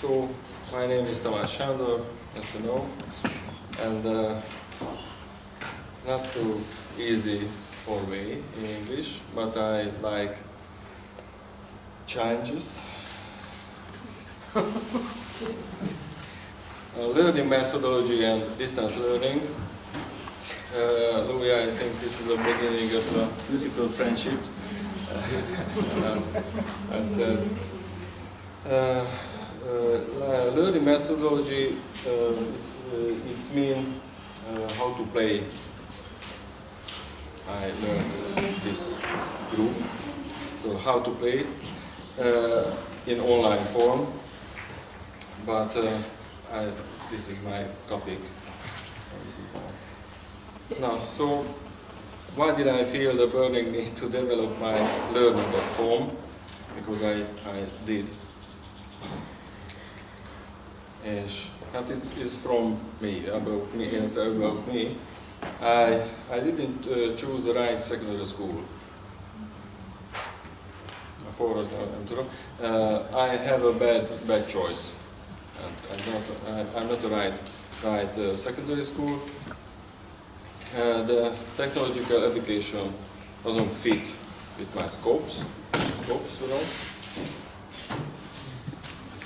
So, my name is Tamás Sándor, as you know, and not too easy for me in English, but I like challenges. Learning methodology and distance learning. Louis, I think this is the beginning of a beautiful friendship. As I said, learning methodology, it means how to play. I learned this group, so how to play in online form, but this is my topic. Now, so why did I feel the burning need to develop my learning at home? Because I did. And it is from me, about me, and about me. I didn't choose the right secondary school. I have a bad choice. And I'm not the right secondary school. The technological education doesn't fit with my scopes, you know,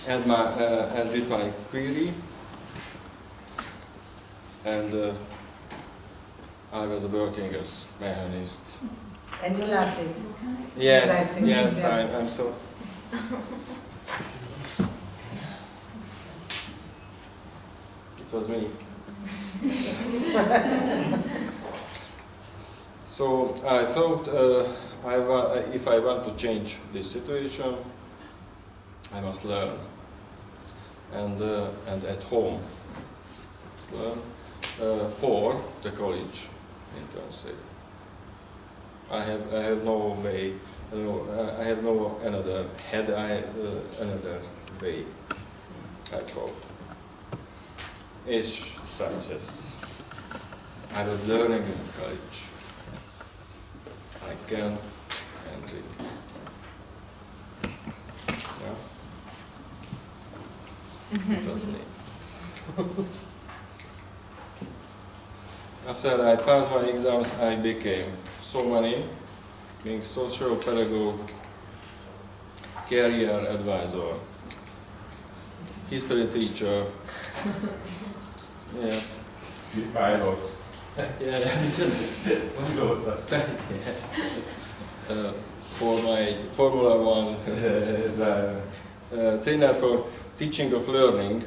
and with my query. And I was working as mechanist. And you loved it? Yes, I'm so. It was me. So I thought if I want to change this situation, I must learn, and at home, learn for the college. You can say. I have no way. I have no another another way. I thought. It's such as I was learning in college. I can and it. Yeah. It was me. After I passed my exams, I became so many, being social pedagogue, career advisor, history teacher. Yes. Pilot. Yeah. Yes. For my Formula One trainer for teaching of learning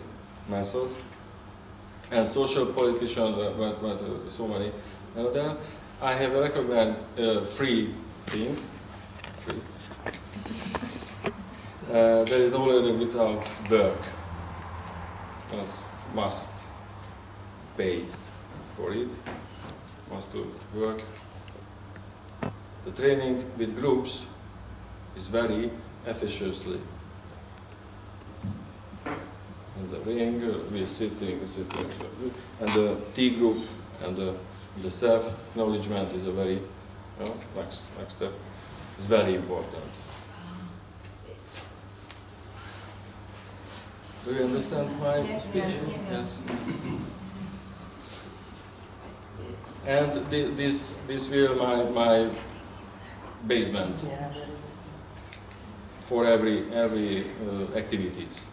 myself, and social politician, but so many. And then I have recognized free thing. Free. There is no learning without work. Must pay for it, must do work. The training with groups is very efficient. In the ring, we're sitting, and the T group and the self-acknowledgement is a very, next step, is very important. Do you understand my speech? Yes. And this will my basement for every activities.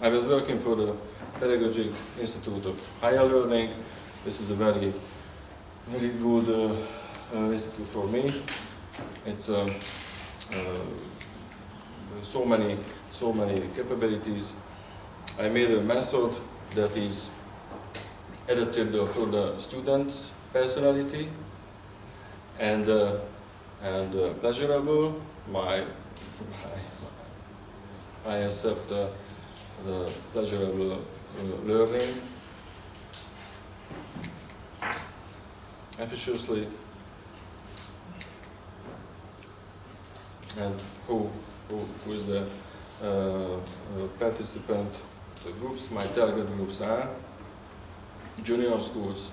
I was working for the Pedagogic Institute of Higher Learning. This is a very good institute for me. It's so many capabilities. I made a method that is adapted for the student's personality and pleasurable. I accept the pleasurable learning efficiently, and who is the participant? The groups, my target groups are junior schools,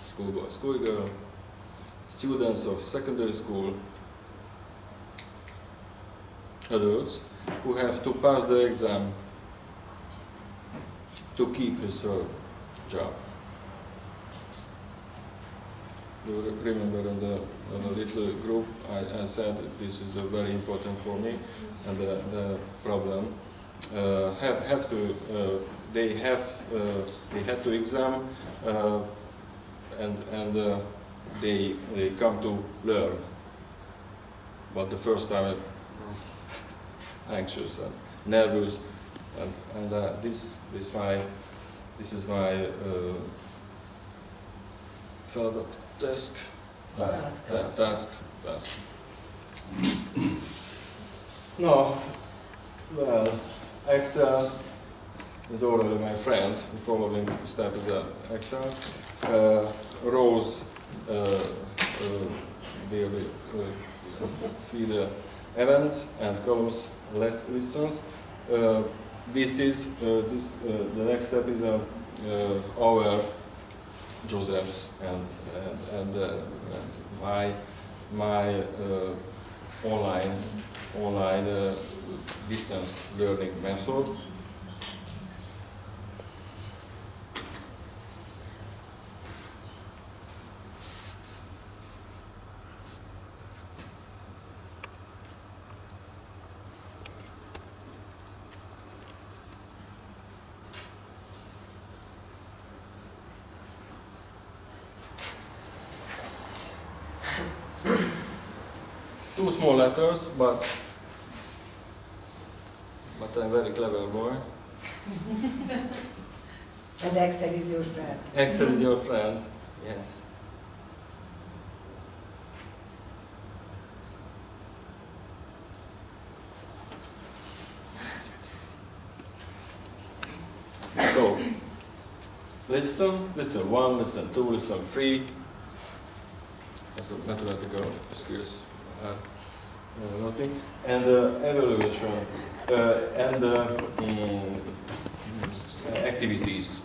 schoolboy, schoolgirl, students of secondary school, adults who have to pass the exam to keep his or her job. You remember in the little group I said that this is very important for me, and the problem they have to exam and they come to learn, but the first time anxious and nervous, and this is my further task. No, well, Excel is already my friend. The following step is Excel. Rows will see the events, and columns lessons. This is the next step is our Joseph's and my online distance learning method. Two small letters, but I'm very clever boy. And Excel is your friend. Excel is your friend, yes. So, listen 1, listen 2, listen 3. That's a mathematical skills. Nothing. And evaluation and activities.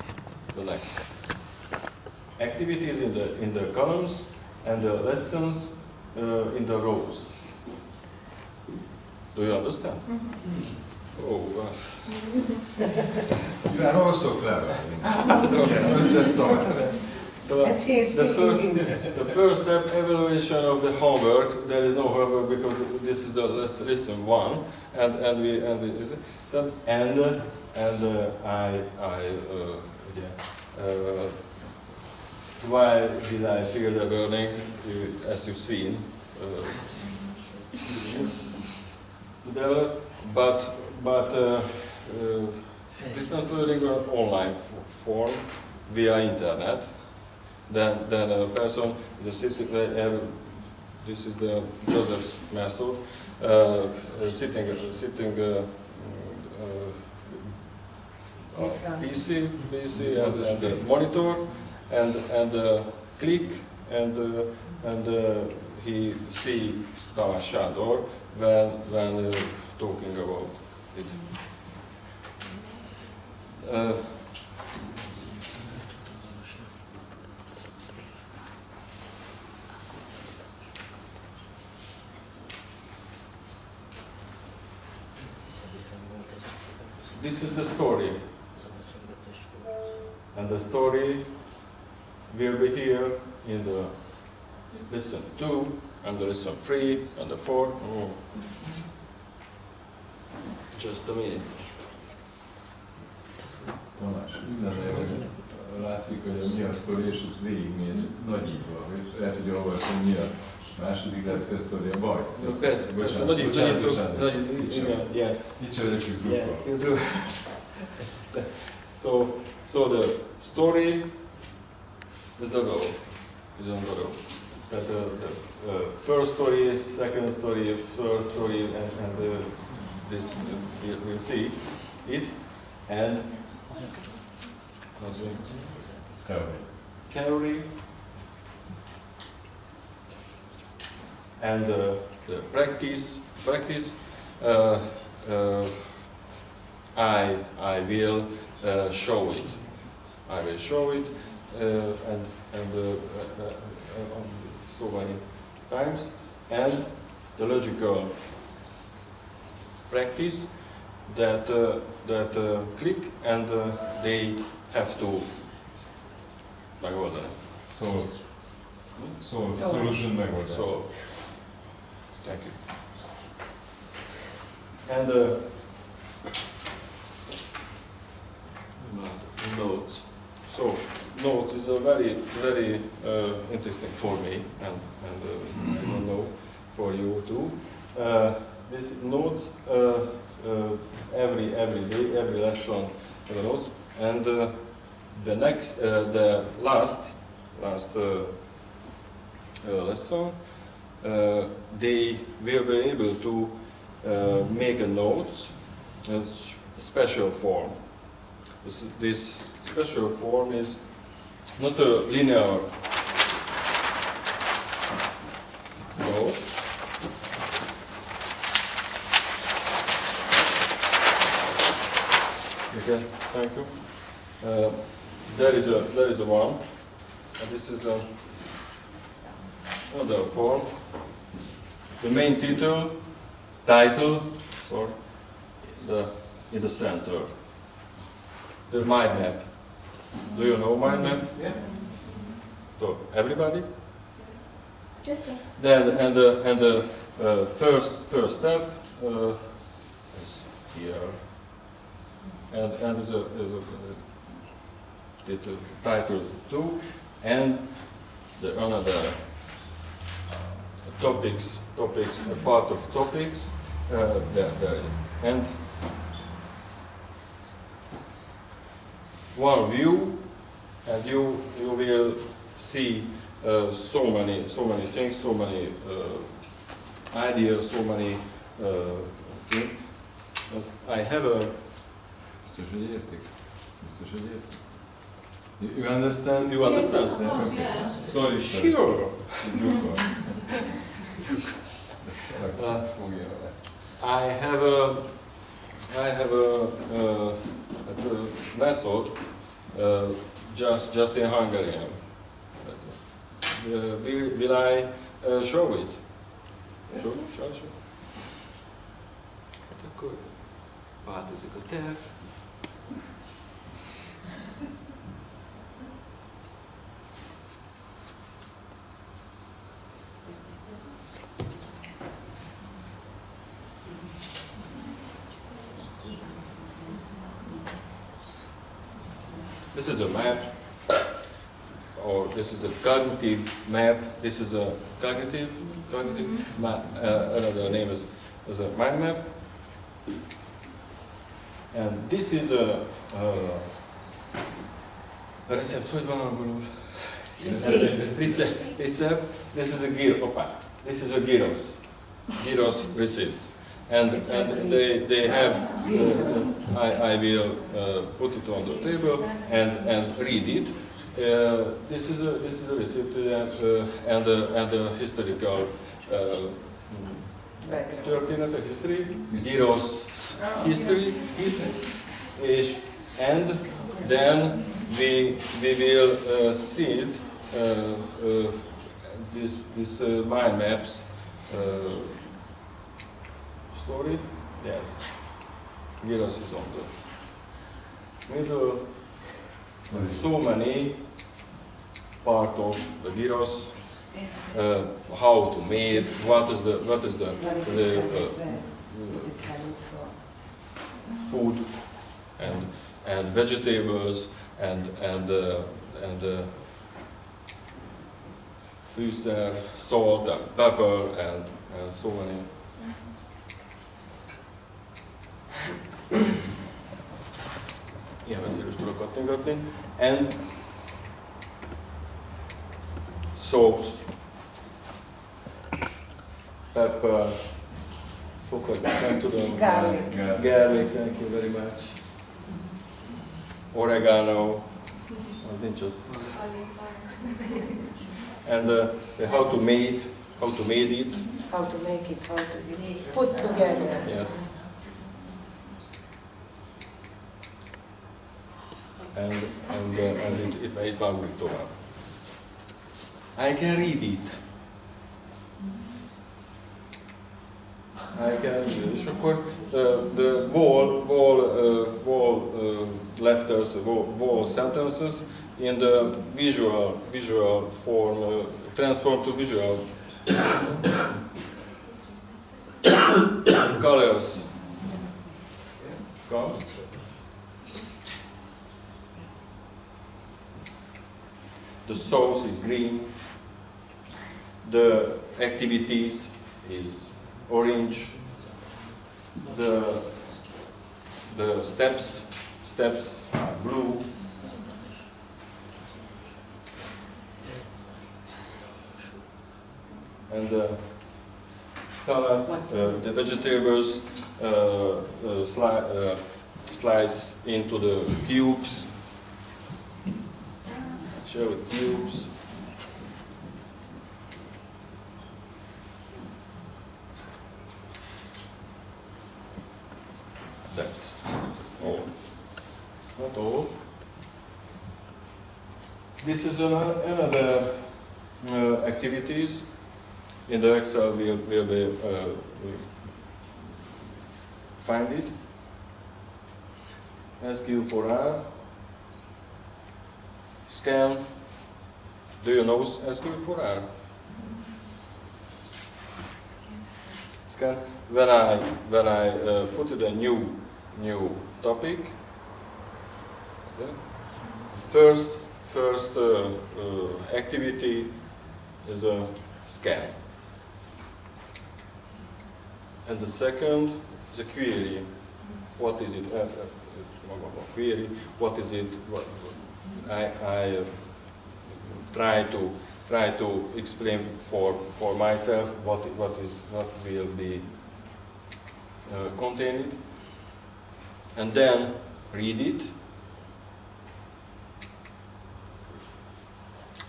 The next activities in the columns and the lessons in the rows. Do you understand? Oh. You are also clever. Not just Thomas. So the first step, evaluation of the homework. There is no homework because this is the lesson 1, why did I feel the burning? As you've seen, but distance learning or online form via internet. Then a person is sitting. This is the Joseph's method. Sitting PC and the monitor and click and he see Tamás Sándor when talking about it. This is the story, and the story will be here in the lesson 2 and the lesson 3 and the 4. Oh. Just a minute. Tamás, úgy lenne, hogy látszik, hogy mi a sztori, és ott végigmész nagyítva, és el tudja olvasni, mi a második lecke sztori, a baj. Persze, bocsánat. Yes. Itt sem vagyok Yes, so the story is the goal, is on the goal. That the first story is second story, third story, and this we'll see it, and theory, and the practice. I will show it. I will show it, and so many times. And the logical practice that click and they have to megoldani. Solution megoldás. So, thank you. And notes. So notes is a very interesting for me, and I don't know for you too. This notes every day, every lesson have a notes, and the next, the last lesson, they will be able to make a note, a special form. This special form is not a linear note. Okay, thank you. There is a one, and this is the another form. The main title, sorry, in the center. The mind map. Do you know mind map? Yeah. So everybody. Just a Then and the first step is here, and there's a title 2, and the another topics, a part of topics there is. And one view, and you will see so many things, so many ideas, so many things. I have a. Biztos, hogy értik? Biztos, hogy értik? You understand? You understand? Yeah, okay. Sorry, Sure. Gyukor. Fogja le. I have a method just in Hungarian. Will I show it? Show. Hát akkor változik a terv. This is a map, or this is a cognitive map. This is a cognitive map. Another name is a mind map. And this is a recept. Hogy van angolul? Recept. This is a This is a gyros receipt. And they have, I will put it on the table and read it. This is a receipt and the historical történet, history, gyros history, and then we will see this mind maps story. Yes, gyros is on the middle. So many part of the gyros, how to make, what is the food and vegetables and fűszer, salt and pepper and so many. Ilyen messzire tudok kattingatni. And soaps, pepper, nem tudom. Garlic, thank you very much. Oregano, az nincs ott. And how to make it. How to make it, put together. Yes. And it vágódik tovább. I can read it. És akkor the whole letters, whole sentences in the visual form, transform to visual colors. Come. The source is green. The activities is orange. The steps are blue. And the salads, the vegetables slice into the cubes. Show the cubes. That's all. Not all. This is another activities in the Excel. We'll find it. SQ4R. Scan. Do you know SQ4R? Scan. When I put it a new topic, first activity is a scan, and the second is a query. What is it? Query. What is it? I try to explain for myself what will be contained, and then read it,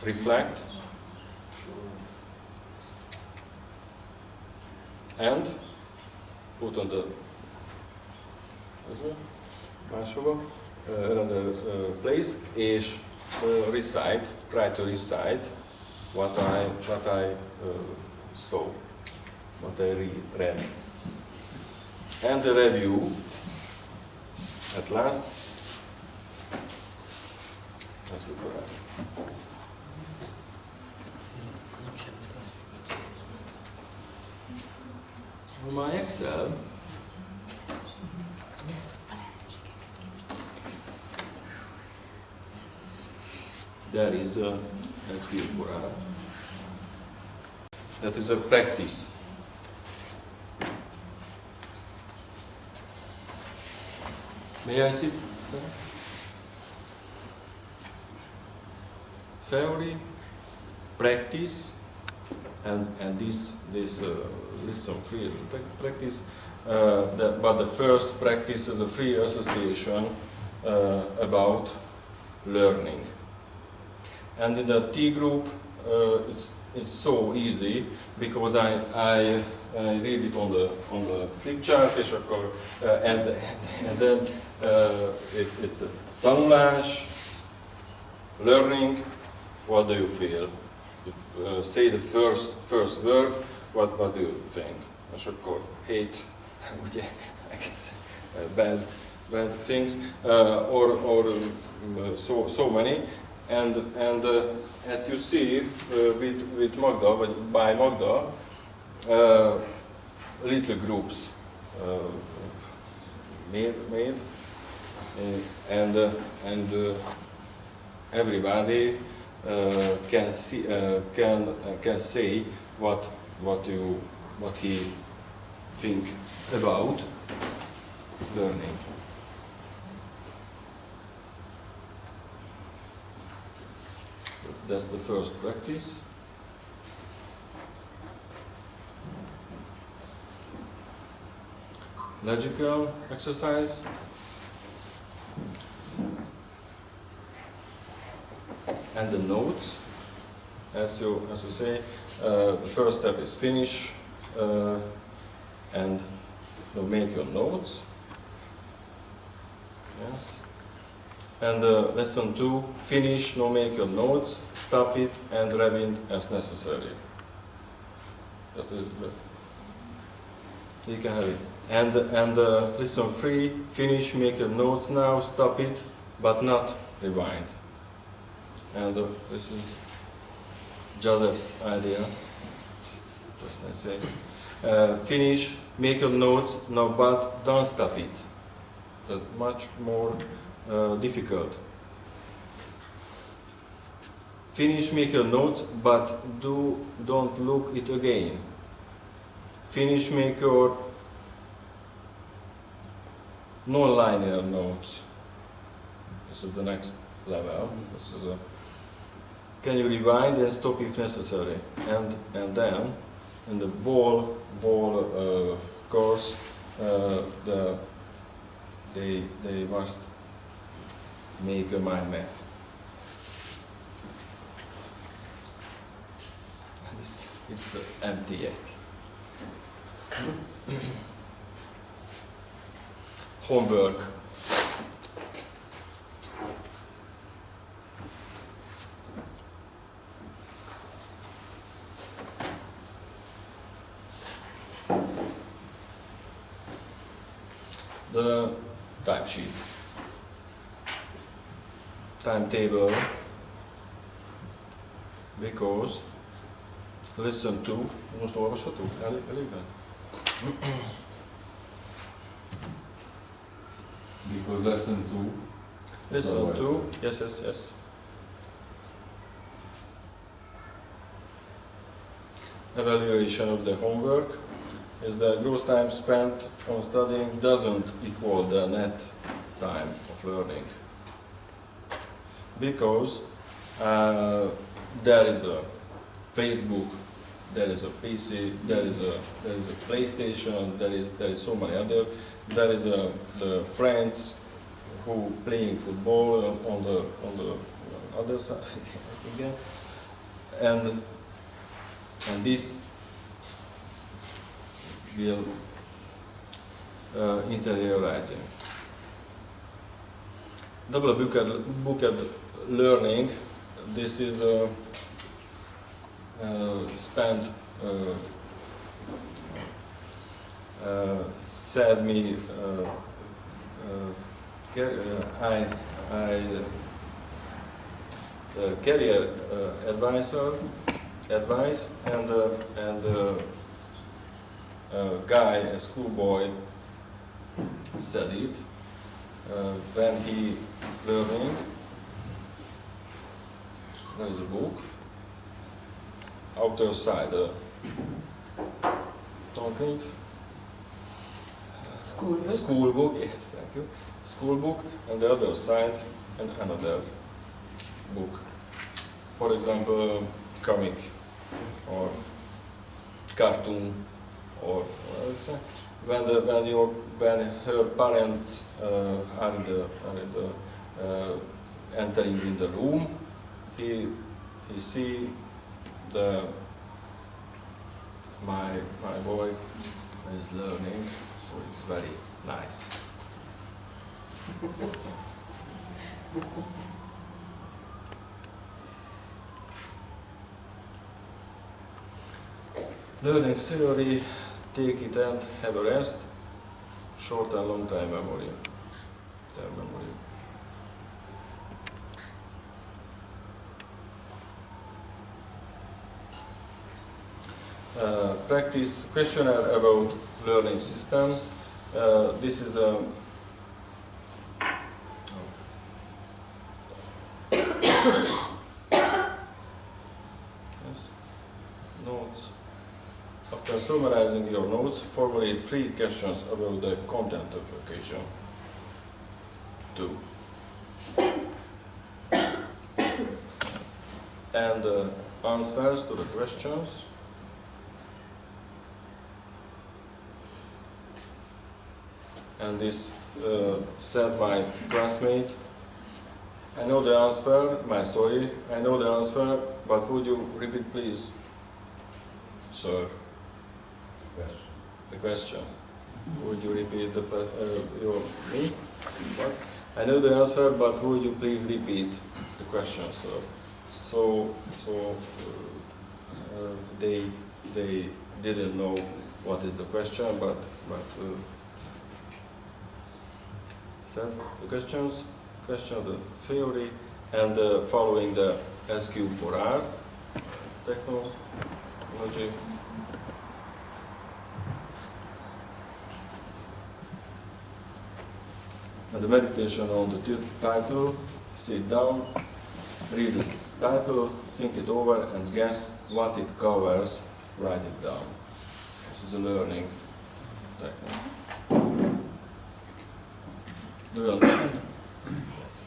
reflect, and put on the another place, és recite, try to recite what I saw, what I read. And the review, at last. Let's go for that. On my Excel, there is a SQ4R. That is a practice. May I see? Theory, practice, and this listen free practice. But the first practice is a free association about learning. And in the T group, it's so easy because I read it on the flip chart, és akkor and then it's a tanulás, learning. What do you feel? Say the first word. What do you think? És akkor hate, ugye, bad things, or so many. And as you see with Magda, by Magda, little groups made, and everybody can see can say what he think about learning. That's the first practice. Logical exercise. And the notes. As you say, the first step is finish and make your notes. Yes. And lesson 2, finish, make your notes, stop it, and rewind as necessary. That is, you can have it. And lesson 3, finish, make your notes now, stop it, but not rewind. And this is Joseph's idea. Just I say, finish, make your notes now, but don't stop it. That's much more difficult. Finish, make your notes, but don't look it again. Finish, make your non-linear notes. This is the next level. This is a. Can you rewind and stop if necessary? And then in the whole course, they must make a mind map. It's empty yet. Homework. The type sheet. Timetable. Because listen to. Most olvashatok? Elég nagy? Because lesson 2. Listen to. Yes. Evaluation of the homework is that gross time spent on studying doesn't equal the net time of learning. Because there is a Facebook, there is a PC, there is a PlayStation, there is so many other. There is the friends who playing football on the other side again, and this will interiorizing. Double booked learning. This is spent. Said me, career advice and guy, a schoolboy, said it when he learning. There is a book. Outer side, tankönyv. School book, yes, thank you. School book, and the other side, and another book. For example, comic or cartoon, or when her parents are entering in the room, he see my boy is learning. So it's very nice. Learning theory, take it and have a rest. Short and long time memory. Term memory. Practice questionnaire about learning system. This is a notes. After summarizing your notes, formulate 3 questions about the content of education. 2. And answers to the questions. And this said my classmate, I know the answer, my story, I know the answer, but would you repeat please, sir, the question? Would you repeat me? What? I know the answer, but would you please repeat the question, sir? So they didn't know what is the question, but set the questions, question the theory, and following the SQ4R technology. And the meditation on the title, sit down, read the title, think it over, and guess what it covers, write it down. This is a learning technique. Do you understand? Yes.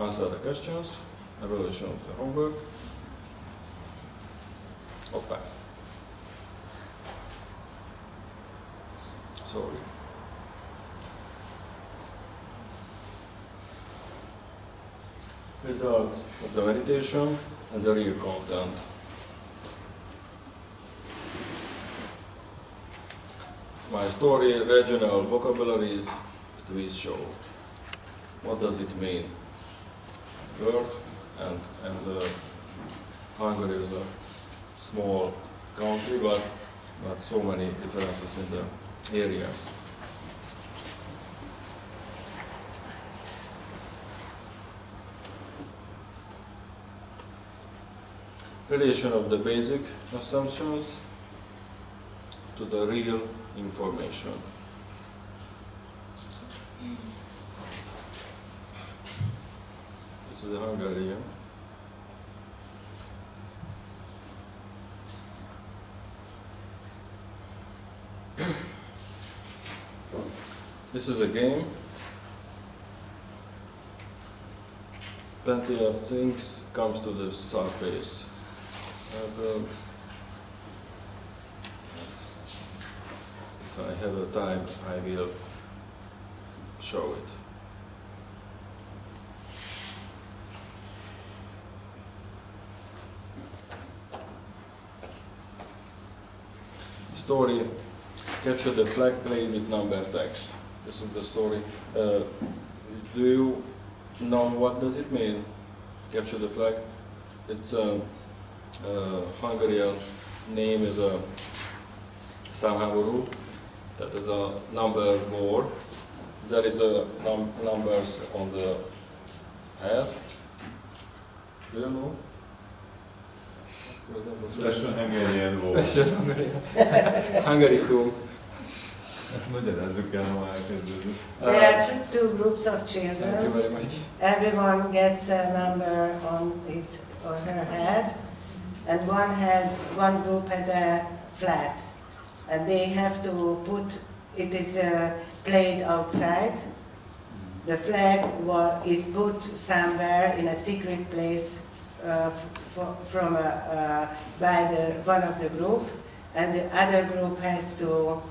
Answer the questions, evaluation of the homework. Hoppá. Sorry. Results of the meditation and the real content. My story, regional vocabularies, quiz show. What does it mean? Word and Hungary is a small country, but so many differences in the areas. Relation of the basic assumptions to the real information. This is the Hungarian. This is a game. Plenty of things comes to the surface. And, if I have a time, I will show it. Story, capture the flag played with number tags. This is the story. Do you know what does it mean? Capture the flag. It's Hungarian name is a számháború. That is a number war. There is a numbers on the head. Do you know? Special Hungarian war. Special Hungarian. Hungaricum. Magyarázzuk el, ha elkezdődünk. There are two groups of Thank you children. very much. Everyone gets a number on his or her head, and one group has a flag, and they have to put it is played outside. The flag is put somewhere in a secret place by one of the group, and the other group has to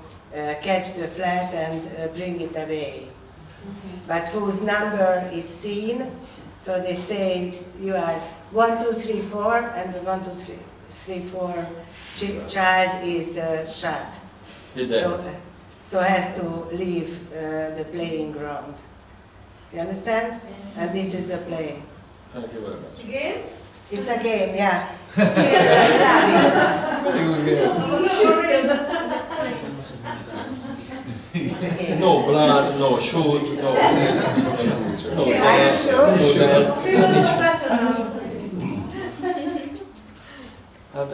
catch the flag and bring it away. But whose number is seen, so they say you are 1, 2, 3, 4, and the 1, 2, 3, 4 child is shot. So has to leave the playing ground. You understand? And this is the play. Thank you very much. Again? It's a game, yeah. Children love it. Very good game. Sure. It's a game. No blood, no shoot, no Yeah, dance, sure. no dance. Feel a little better now. And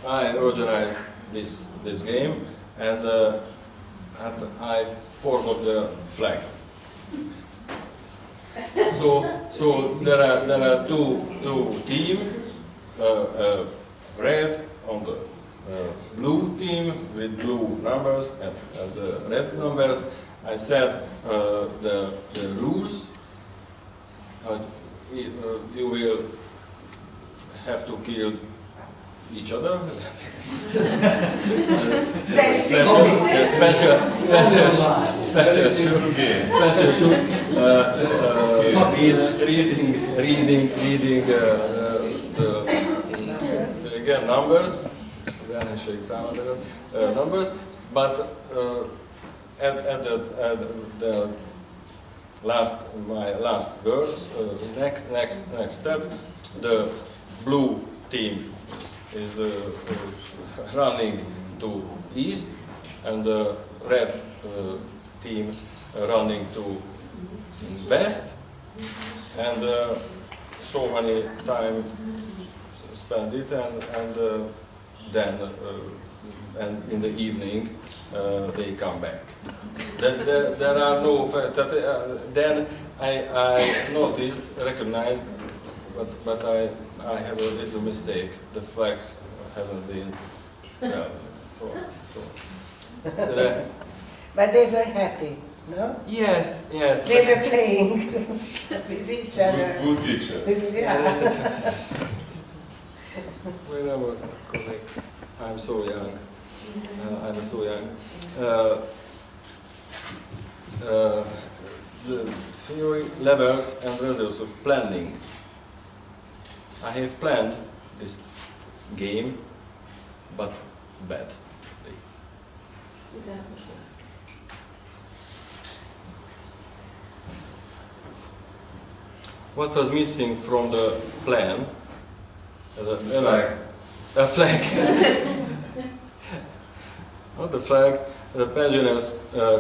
I organized this game, and I forgot the flag. So there are two teams, red on the blue team with blue numbers and red numbers. I said the rules. You will have to kill each other. Special shoot. Reading again numbers. Numbers, but at the my last words, next step, the blue team is running to east, and the red team running to west, and so many time spend it, and then and in the evening they come back. There are no then I noticed, recognized, but I have a little mistake. The flags haven't been But they were happy, no? yes. They were playing with each other. Good teacher. Yeah. Whenever correct. I'm so young. I'm so young. The theory, levels, and results of planning. I have planned this game, but badly. What was missing from the plan? Flag. A flag. Not the flag. The pensioners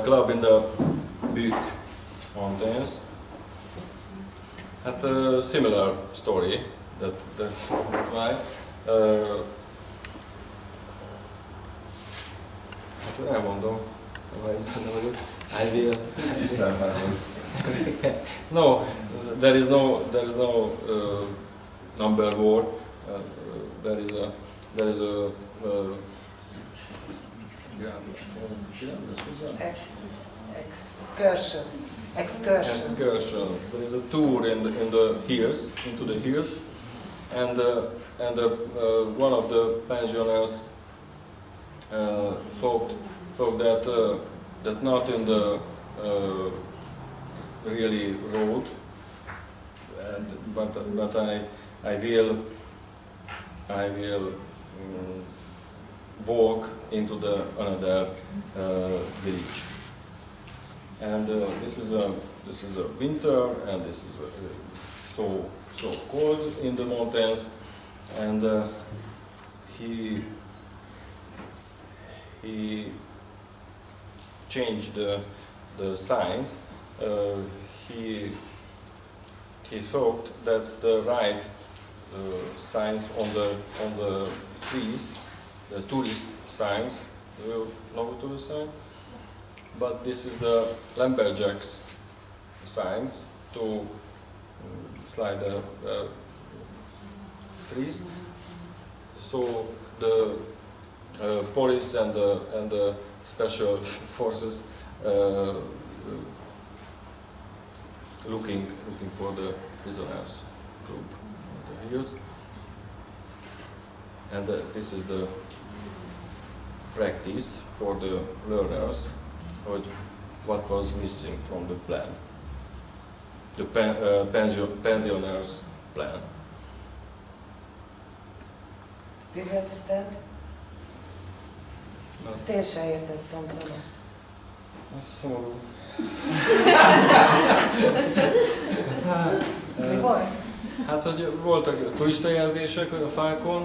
club in the Bükk Mountains had a similar story. That's why. Hát elmondom, ha benne vagyok. I will. No, there is no number war. There is a Excursion. excursion. There is a tour in the hills, into the hills, and one of the pensioners thought that not in the really road, but I will walk into the another village. And this is a winter, and this is so cold in the mountains, and he changed the signs. He thought that's the right signs on the trees, the tourist signs. Do you know the tourist sign? But this is the lumberjacks signs to slide the trees. So the police and the special forces looking for the prisoners group in the hills. And this is the practice for the learners, what was missing from the plan, the pensioners plan. Did you understand? No. Ezt én sem értettem, Tamás. Szomorú. Mi volt? Hát, hogy voltak turistajelzések a fákon,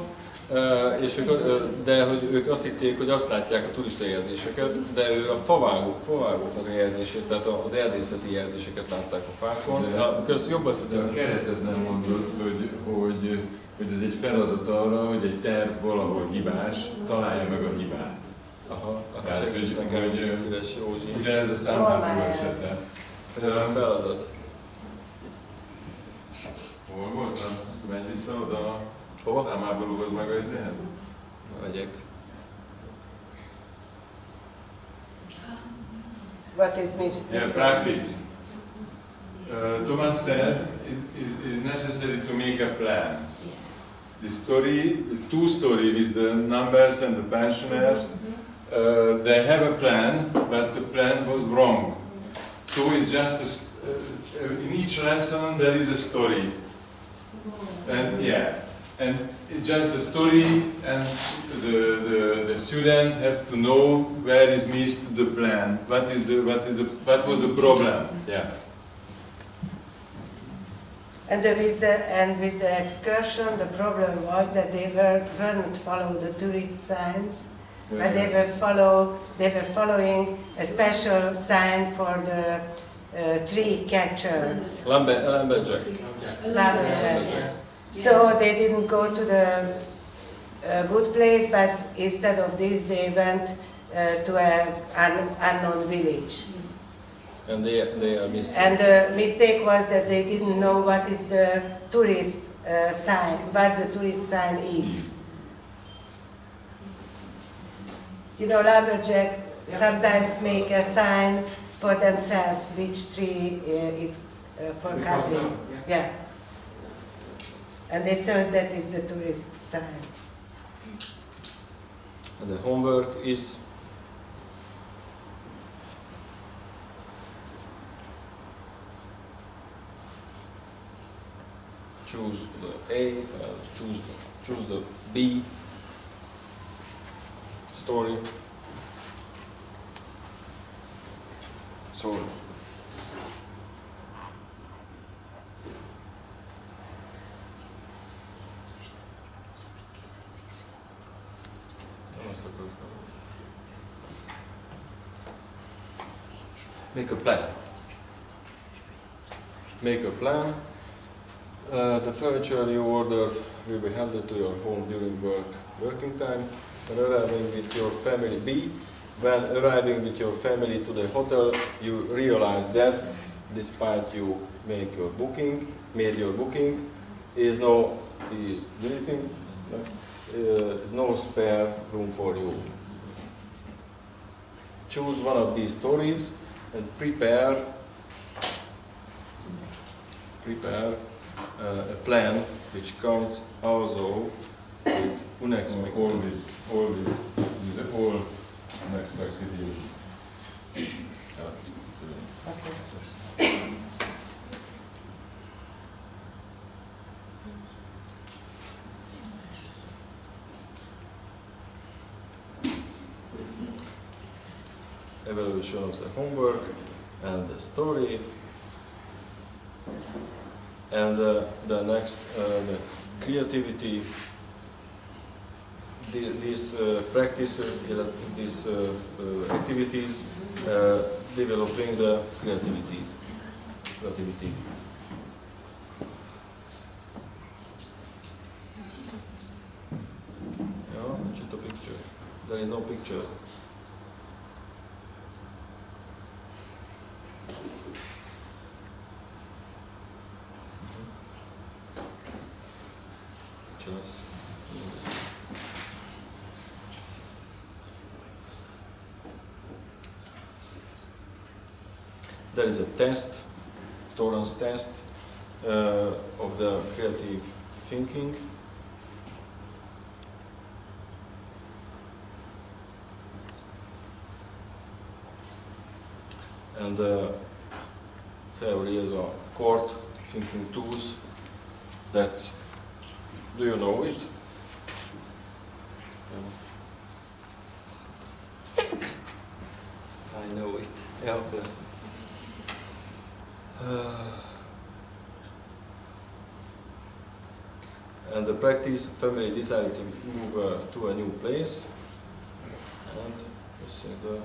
de hogy ők azt hitték, hogy azt látják a turistajelzéseket, de ő a favágóknak a jelzését, tehát az erdészeti jelzéseket látták a fákon. Jobb A összetett. keretet nem mondott, hogy ez egy feladat arra, hogy egy terv valahol hibás, találja meg a hibát. Aha, Tehát, segíts hogy- nekem, hogy- légy szíves, Józsi. Ugye ez a számháború esete. Ez a feladat. Hol voltam? Menj vissza oda a Hova? számháborúhoz meg az ehhez? Megyek. What is missing? Yeah, practice. Thomas said it's necessary to make a plan. The story, the two story with the numbers and the pensioners, they have a plan, but the plan was wrong. So it's just in each lesson there is a story, and yeah, and it's just the story, and the student have to know where is missed the plan, what was the problem? Yeah. And with the excursion, the problem was that they weren't follow the tourist signs, but they were following a special sign for the tree catchers, Lumberjack. lumberjacks. So they didn't go to the good place, but instead of this, they went to an unknown village. And they are missing. And the mistake was that they didn't know what is the tourist sign, what the tourist sign is. You know, lumberjack sometimes make a sign for themselves which tree is for cutting. Yeah. And they thought that is the tourist sign. And the homework is choose the A, choose the B story. So make a plan. Make a plan. The furniture you ordered will be handed to your home during working time. When arriving with your family B, when arriving with your family to the hotel, you realize that despite you made your booking, is deleting. Is no spare room for you. Choose one of these stories and prepare a plan which counts also with unexpected. All unexpected events. Evaluation of the homework and the story, and the next the creativity. These practices, these activities, developing the creativity. No, shoot a picture. There is no picture. There is a test, Torrance test, of the creative thinking. And theory is a court thinking tools that, do you know it? I know it, yeah, bless. And the practice, family decided to move to a new place, and you see the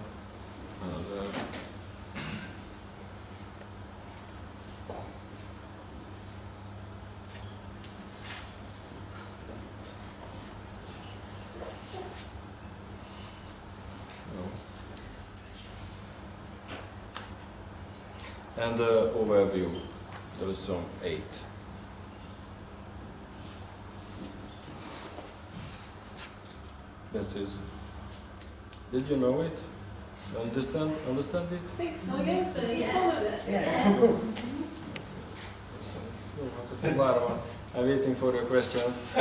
and the overview, the lesson 8. That's it. Did you know it? Understand it? I think so, yes, sir, you followed it. Yeah. I'm waiting for your questions.